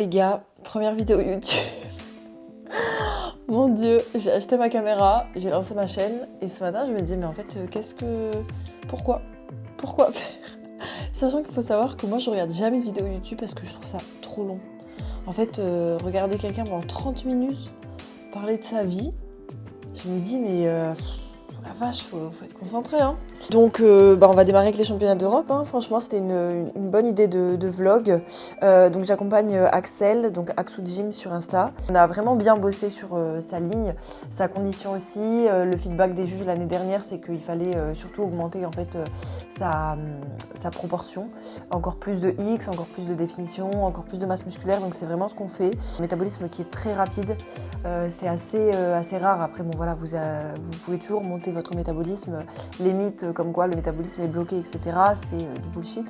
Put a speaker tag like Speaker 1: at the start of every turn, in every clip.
Speaker 1: Les gars, première vidéo YouTube. Mon Dieu, j'ai acheté ma caméra, j'ai lancé ma chaîne et ce matin je me dis mais en fait pourquoi faire? Sachant qu'il faut savoir que moi je regarde jamais de vidéo YouTube parce que je trouve ça trop long. En fait, regarder quelqu'un pendant 30 minutes parler de sa vie, je me dis mais la vache, faut être concentré hein. Donc on va démarrer avec les championnats d'Europe hein. Franchement c'était une bonne idée de vlog. Donc j'accompagne Axel, donc Axou Gym sur Insta. On a vraiment bien bossé sur sa ligne, sa condition aussi. Le feedback des juges l'année dernière c'est qu'il fallait surtout augmenter en fait sa proportion. Encore plus de X, encore plus de définition, encore plus de masse musculaire. Donc c'est vraiment ce qu'on fait. Le métabolisme qui est très rapide, c'est assez rare. Après bon voilà, vous pouvez toujours monter votre métabolisme. Les mythes comme quoi le métabolisme est bloqué, etc. c'est du bullshit.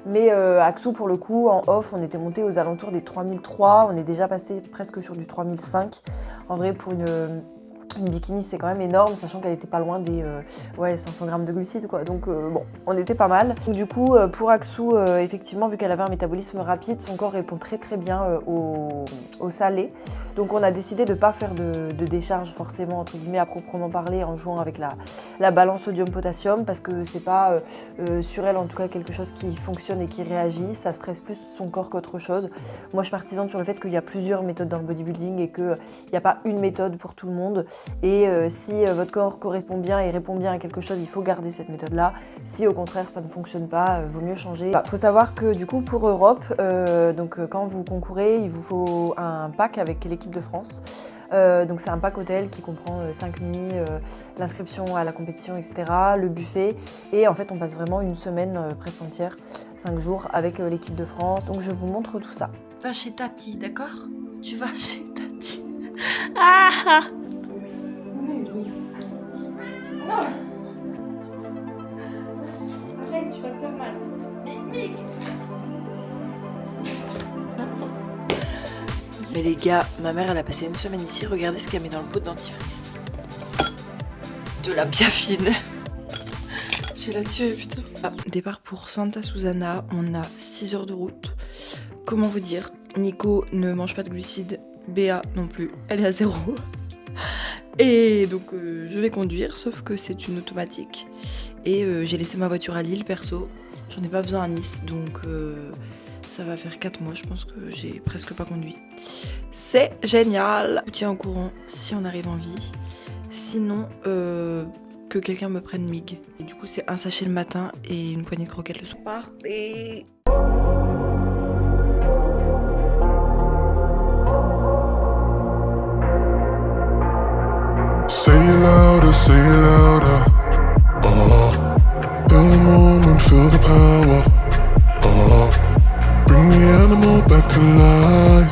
Speaker 1: Mais Axou, pour le coup, en off, on était monté aux alentours des 3003. On est déjà passé presque sur du 3005. En vrai, pour une bikini, c'est quand même énorme, sachant qu'elle était pas loin des 500 grammes de glucides, quoi. Donc bon, on était pas mal. Donc, du coup, pour Axou, effectivement, vu qu'elle avait un métabolisme rapide, son corps répond très très bien au salé. Donc on a décidé de ne pas faire de décharge forcément, entre guillemets, à proprement parler, en jouant avec la balance sodium-potassium, parce que c'est pas sur elle, en tout cas, quelque chose qui fonctionne et qui réagit. Ça stresse plus son corps qu'autre chose. Moi, je suis partisane sur le fait qu'il y a plusieurs méthodes dans le bodybuilding et qu'il n'y a pas une méthode pour tout le monde. Et si votre corps correspond bien et répond bien à quelque chose, il faut garder cette méthode-là. Si au contraire ça ne fonctionne pas, vaut mieux changer. Il faut savoir que du coup pour Europe, quand vous concourez, il vous faut un pack avec l'équipe de France. Donc c'est un pack hôtel qui comprend 5 nuits, l'inscription à la compétition, etc., le buffet. Et en fait on passe vraiment une semaine presque entière, 5 jours avec l'équipe de France. Donc je vous montre tout ça.
Speaker 2: Va chez Tati, d'accord? Tu vas chez Tati. Ah! Arrête, tu vas te faire mal.
Speaker 1: Mais les gars, ma mère elle a passé une semaine ici, regardez ce qu'elle met dans le pot de dentifrice. De la biafine. Je vais la tuer putain. Départ pour Santa Susana, on a 6 heures de route. Comment vous dire, Nico ne mange pas de glucides, Béa non plus, elle est à 0. Et donc je vais conduire, sauf que c'est une automatique. Et j'ai laissé ma voiture à Lille perso, j'en ai pas besoin à Nice, donc ça va faire 4 mois, je pense que j'ai presque pas conduit. C'est génial. Je vous tiens au courant si on arrive en vie. Sinon, que quelqu'un me prenne MIG. Et du coup, c'est un sachet le matin et une poignée de croquettes le soir. Partez.
Speaker 3: Say it louder, say it louder. Feel the moment, feel the power. Bring the animal back to life.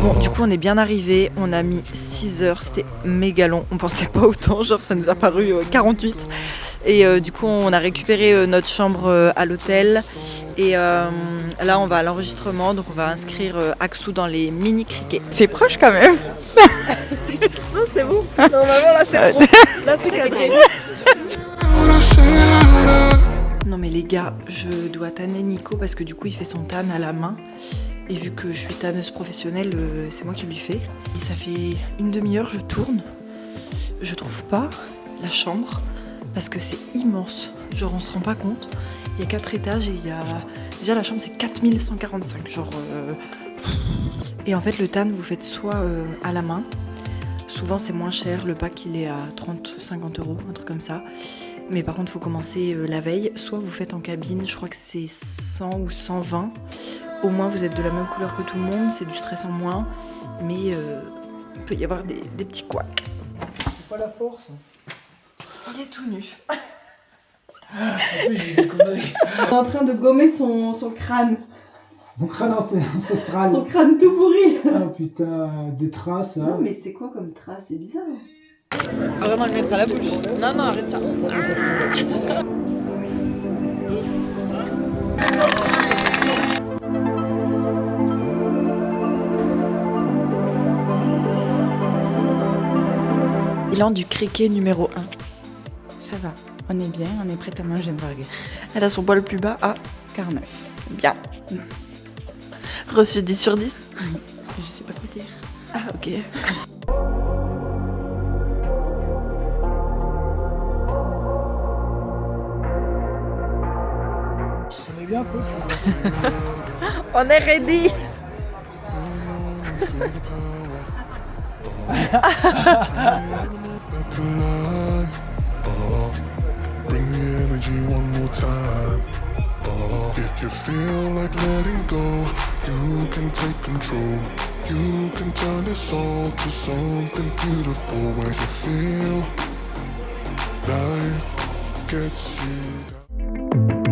Speaker 1: Bon, du coup, on est bien arrivé. On a mis 6 heures. C'était méga long. On pensait pas autant. Genre, ça nous a paru 48. Et du coup, on a récupéré notre chambre à l'hôtel. Et là, on va à l'enregistrement. Donc, on va inscrire Axou dans les mini crickets. C'est proche quand même. Non, c'est bon. Normalement, là, c'est bon. Là, c'est cadré. Non, mais les gars, je dois tanner Nico parce que du coup, il fait son tan à la main. Et vu que je suis tanneuse professionnelle, c'est moi qui lui fais. Et ça fait une demi-heure, je tourne. Je trouve pas la chambre parce que c'est immense. Genre, on se rend pas compte. Il y a 4 étages et il y a... Déjà, la chambre, c'est 4145. Genre... Et en fait, le tan, vous faites soit à la main. Souvent, c'est moins cher. Le pack, il est à 30-50 €, un truc comme ça. Mais par contre, il faut commencer la veille. Soit vous faites en cabine, je crois que c'est 100 ou 120. Au moins, vous êtes de la même couleur que tout le monde. C'est du stress en moins. Mais il peut y avoir des petits couacs.
Speaker 4: C'est pas la force.
Speaker 1: Il est tout nu.
Speaker 4: Oui, j'ai des conneries.
Speaker 2: Il est en train de gommer son crâne.
Speaker 4: Mon crâne ancestral.
Speaker 2: Son crâne tout pourri.
Speaker 4: Ah putain, des traces.
Speaker 2: Non
Speaker 4: Hein.
Speaker 2: mais c'est quoi comme trace? C'est bizarre.
Speaker 1: Vraiment le mettre à la bouche. Non, arrête ça. Bilan du criquet numéro 1. Ça va, on est bien, on est prêt à manger un burger. Elle a son poids le plus bas à 49. Bien. Reçu 10 sur 10. Je sais pas quoi dire. Ah, ok.
Speaker 4: On est bien, coach.
Speaker 1: On est ready.
Speaker 3: Back to life. Bring the energy one more time. If you feel like letting go, you can take control. You can turn this all to something beautiful where you feel life gets you down.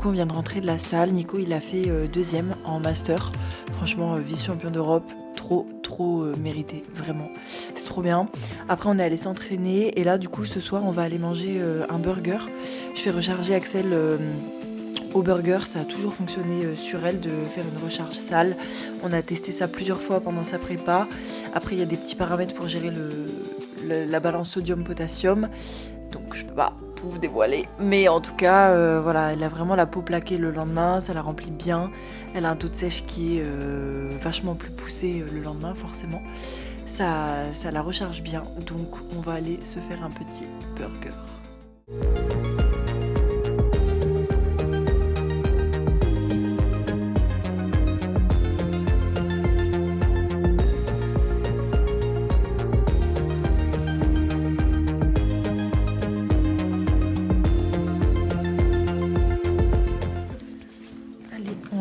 Speaker 1: On vient de rentrer de la salle. Nico il a fait deuxième en master. Franchement vice-champion d'Europe, trop mérité, vraiment. C'était trop bien. Après on est allé s'entraîner et là du coup ce soir on va aller manger un burger. Je fais recharger Axel au burger, ça a toujours fonctionné sur elle de faire une recharge sale. On a testé ça plusieurs fois pendant sa prépa. Après il y a des petits paramètres pour gérer la balance sodium-potassium. Donc je peux pas tout vous dévoiler, mais en tout cas voilà, elle a vraiment la peau plaquée le lendemain, ça la remplit bien, elle a un taux de sèche qui est vachement plus poussé le lendemain forcément, ça la recharge bien, donc on va aller se faire un petit burger.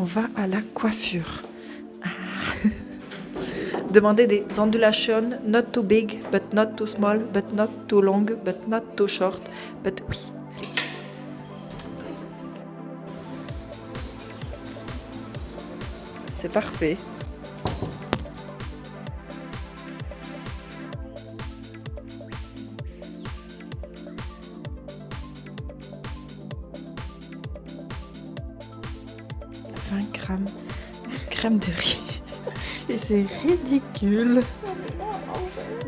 Speaker 1: On va à la coiffure. Demandez des ondulations, not too big, but not too small, but not too long, but not too short, but oui, allez-y. C'est parfait. Grammes de crème de riz. C'est ridicule.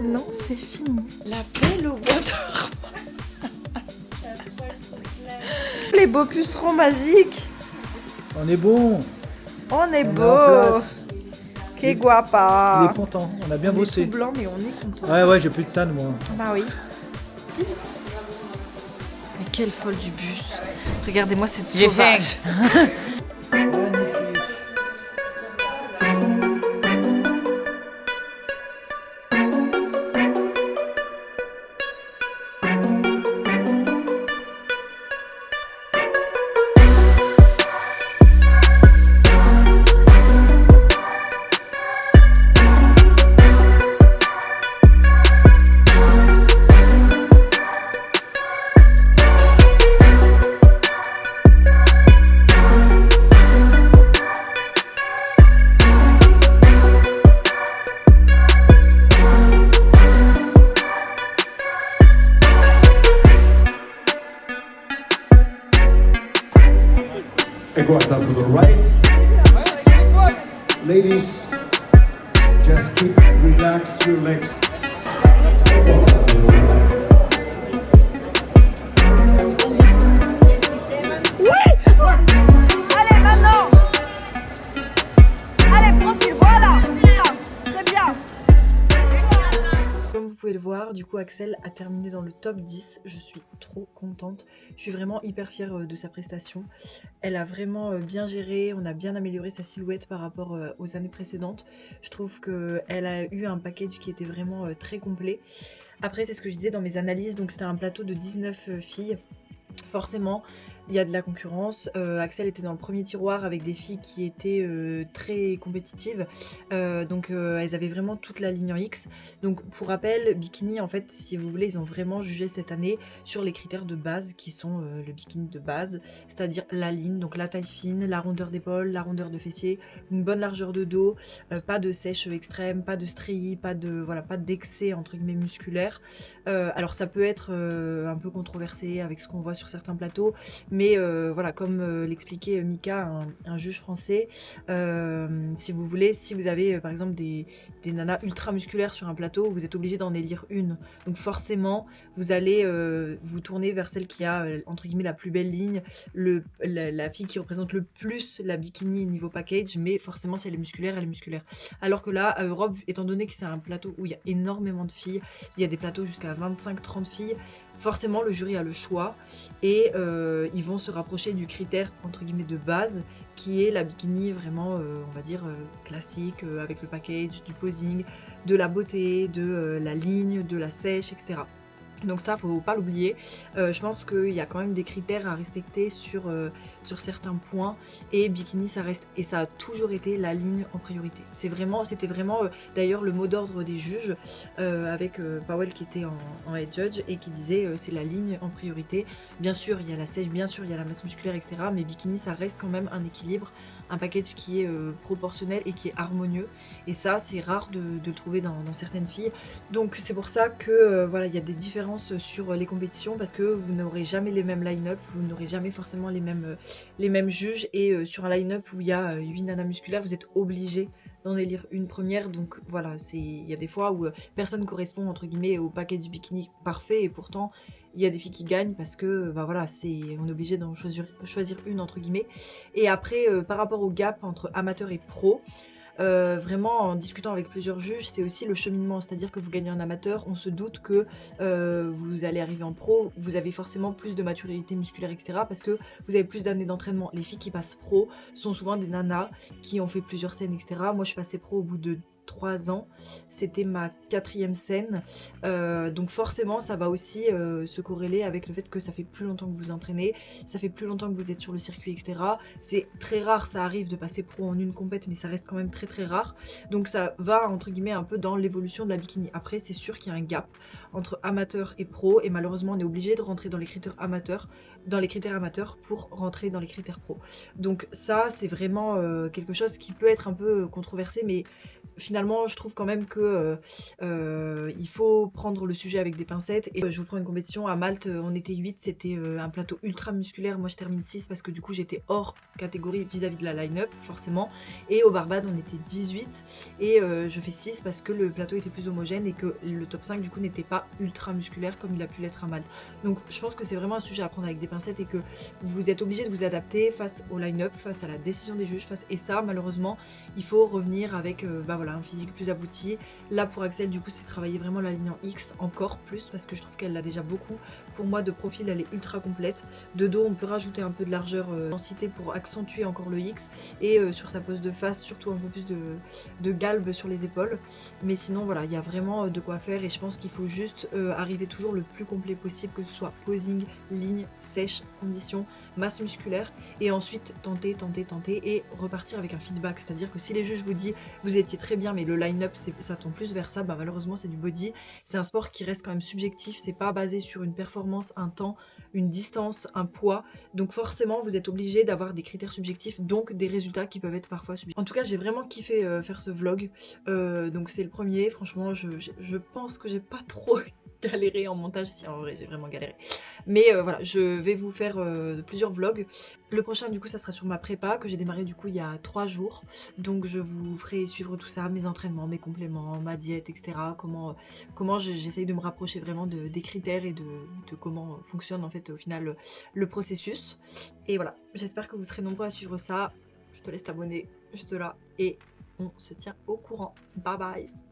Speaker 1: Non, c'est fini. La belle au bois dormant. Les beaux pucerons magiques.
Speaker 4: On est bon.
Speaker 1: On est
Speaker 4: On
Speaker 1: beau.
Speaker 4: est en place.
Speaker 1: Que guapa.
Speaker 4: On est content. On a bien
Speaker 1: On
Speaker 4: bossé.
Speaker 1: est tout blanc, mais on est content.
Speaker 4: Ouais, j'ai plus de tan, moi.
Speaker 1: Bah oui. Mais quelle folle du bus. Regardez-moi cette sauvage.
Speaker 4: Magnifique.
Speaker 5: And go down to the right. Ladies, just keep relaxed, relaxed.
Speaker 2: Allez, maintenant. Allez, profil, voilà. Très bien.
Speaker 1: Comme vous pouvez le voir, du coup Axel a terminé dans le top 10, je suis trop contente, je suis vraiment hyper fière de sa prestation, elle a vraiment bien géré, on a bien amélioré sa silhouette par rapport aux années précédentes, je trouve qu'elle a eu un package qui était vraiment très complet. Après c'est ce que je disais dans mes analyses, donc c'était un plateau de 19 filles, forcément il y a de la concurrence. Axel était dans le premier tiroir avec des filles qui étaient très compétitives, donc elles avaient vraiment toute la ligne en X. Donc pour rappel, bikini en fait, si vous voulez, ils ont vraiment jugé cette année sur les critères de base qui sont le bikini de base, c'est-à-dire la ligne, donc la taille fine, la rondeur d'épaule, la rondeur de fessier, une bonne largeur de dos, pas de sèche extrême, pas de strilles, pas d'excès entre guillemets musculaire. Alors ça peut être un peu controversé avec ce qu'on voit sur certains plateaux, Mais voilà, comme l'expliquait Mika, un juge français, si vous voulez, si vous avez par exemple des nanas ultra musculaires sur un plateau, vous êtes obligé d'en élire une. Donc forcément, vous allez vous tourner vers celle qui a entre guillemets la plus belle ligne, la fille qui représente le plus la bikini niveau package, mais forcément si elle est musculaire, elle est musculaire. Alors que là, à Europe, étant donné que c'est un plateau où il y a énormément de filles, il y a des plateaux jusqu'à 25-30 filles, forcément le jury a le choix et ils vont se rapprocher du critère entre guillemets de base qui est la bikini vraiment on va dire classique avec le package, du posing, de la beauté, de la ligne, de la sèche, etc. Donc ça, faut pas l'oublier. Je pense qu'il y a quand même des critères à respecter sur certains points. Et bikini, ça reste, et ça a toujours été la ligne en priorité. C'était vraiment d'ailleurs le mot d'ordre des juges avec Powell qui était en head judge et qui disait c'est la ligne en priorité. Bien sûr, il y a la sèche, bien sûr, il y a la masse musculaire, etc. Mais bikini, ça reste quand même un équilibre, un package qui est proportionnel et qui est harmonieux. Et ça, c'est rare de le trouver dans certaines filles. Donc c'est pour ça que voilà, il y a des différences sur les compétitions parce que vous n'aurez jamais les mêmes line-up, vous n'aurez jamais forcément les mêmes juges et sur un line-up où il y a 8 nanas musculaires, vous êtes obligé d'en élire une première. Donc voilà, il y a des fois où personne correspond entre guillemets au package bikini parfait et pourtant il y a des filles qui gagnent parce que bah voilà, on est obligé d'en choisir une entre guillemets. Et après par rapport au gap entre amateur et pro, vraiment en discutant avec plusieurs juges, c'est aussi le cheminement, c'est-à-dire que vous gagnez en amateur, on se doute que vous allez arriver en pro, vous avez forcément plus de maturité musculaire, etc. parce que vous avez plus d'années d'entraînement. Les filles qui passent pro sont souvent des nanas qui ont fait plusieurs scènes, etc. Moi je suis passée pro au bout de 3 ans, c'était ma 4e scène, donc forcément ça va aussi se corréler avec le fait que ça fait plus longtemps que vous entraînez, ça fait plus longtemps que vous êtes sur le circuit, etc. C'est très rare, ça arrive de passer pro en une compète, mais ça reste quand même très très rare, donc ça va entre guillemets un peu dans l'évolution de la bikini. Après c'est sûr qu'il y a un gap entre amateur et pro, et malheureusement on est obligé de rentrer dans les critères amateurs pour rentrer dans les critères pro. Donc ça c'est vraiment quelque chose qui peut être un peu controversé, mais finalement je trouve quand même que il faut prendre le sujet avec des pincettes. Et je vous prends une compétition à Malte, on était 8, c'était un plateau ultra musculaire, moi je termine 6 parce que du coup j'étais hors catégorie vis-à-vis de la line-up forcément, et au Barbade on était 18 et je fais 6 parce que le plateau était plus homogène et que le top 5 du coup n'était pas ultra musculaire comme il a pu l'être à Malte. Donc je pense que c'est vraiment un sujet à prendre avec des pincettes et que vous êtes obligé de vous adapter face au line-up, face à la décision des juges, et ça malheureusement il faut revenir avec bah voilà, un physique plus abouti. Là pour Axel du coup c'est travailler vraiment la ligne en X encore plus parce que je trouve qu'elle l'a déjà beaucoup. Pour moi de profil elle est ultra complète. De dos on peut rajouter un peu de largeur, densité pour accentuer encore le X, et sur sa pose de face surtout un peu plus de galbe sur les épaules. Mais sinon voilà, il y a vraiment de quoi faire et je pense qu'il faut juste arriver toujours le plus complet possible, que ce soit posing, ligne, sèche, condition, masse musculaire, et ensuite tenter et repartir avec un feedback. C'est-à-dire que si les juges vous disent vous étiez très bien mais le line-up ça tend plus vers ça, bah malheureusement c'est du body, c'est un sport qui reste quand même subjectif, c'est pas basé sur une performance, un temps, une distance, un poids, donc forcément vous êtes obligé d'avoir des critères subjectifs, donc des résultats qui peuvent être parfois subjectifs. En tout cas j'ai vraiment kiffé faire ce vlog, donc c'est le premier, franchement je pense que j'ai pas trop galéré en montage, si en vrai j'ai vraiment galéré, mais voilà, je vais vous faire plusieurs vlogs. Le prochain du coup ça sera sur ma prépa que j'ai démarré du coup il y a 3 jours, donc je vous ferai suivre tout ça, mes entraînements, mes compléments, ma diète, etc. Comment j'essaye de me rapprocher vraiment des critères et de comment fonctionne en fait au final le processus. Et voilà, j'espère que vous serez nombreux à suivre ça. Je te laisse t'abonner juste là et on se tient au courant. Bye bye.